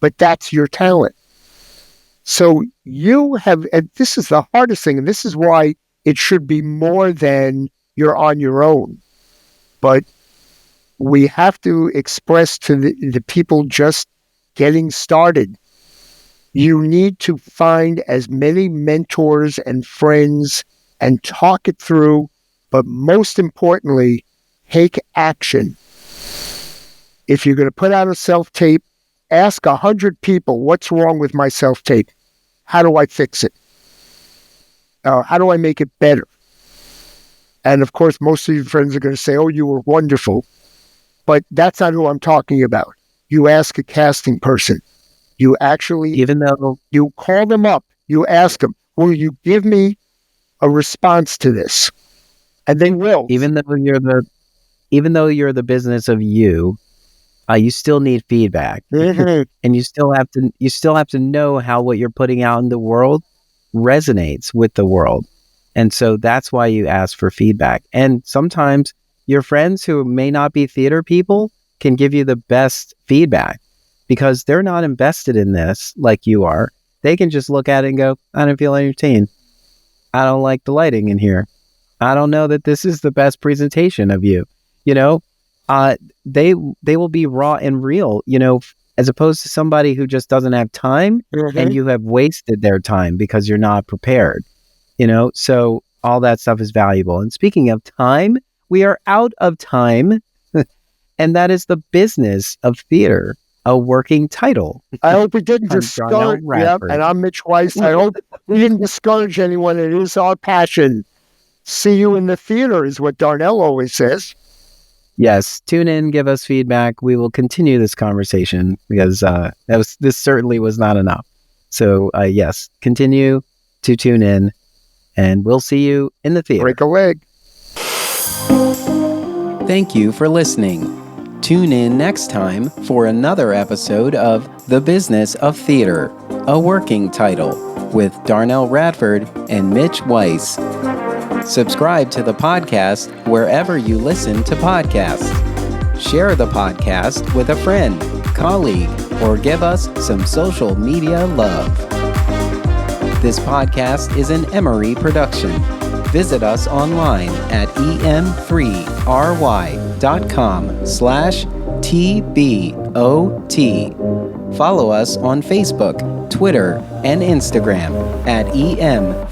But that's your talent. So you have, and this is the hardest thing, and this is why it should be more than you're on your own. But we have to express to the people just getting started, you need to find as many mentors and friends and talk it through, but most importantly, take action. If you're going to put out a self-tape, ask 100 people, what's wrong with my self-tape? How do I fix it? How do I make it better? And of course, most of your friends are going to say, oh, you were wonderful. But that's not who I'm talking about. you ask a casting person. You actually, Even though you call them up. You ask them, will you give me a response to this? And they will. even though you're the business of you, you still need feedback, Mhm. and you still have to know how what you're putting out in the world resonates with the world. And so that's why you ask for feedback. And sometimes your friends who may not be theater people can give you the best feedback because they're not invested in this like you are. They can just look at it and go, I don't feel entertained. I don't like the lighting in here. I don't know that this is the best presentation of you. You know, they will be raw and real, as opposed to somebody who just doesn't have time and you have wasted their time because you're not prepared. So all that stuff is valuable. And speaking of time, we are out of time. And that is the business of theater, a working title. I hope we didn't I'm discourage. Darnell Yeah, Radford. and I'm Mitch Weiss. I hope we didn't discourage anyone. It is our passion. See you in the theater is what Darnell always says. Yes, tune in, give us feedback. We will continue this conversation because this certainly was not enough. So yes, continue to tune in, and we'll see you in the theater. Break a leg. Thank you for listening. Tune in next time for another episode of The Business of Theater, a working title, with Darnell Radford and Mitch Weiss. Subscribe to the podcast wherever you listen to podcasts. Share the podcast with a friend, colleague, or give us some social media love. This podcast is an Emory production. Visit us online at em3ry.com/TBOT. Follow us on Facebook, Twitter, and Instagram at em3ryotm.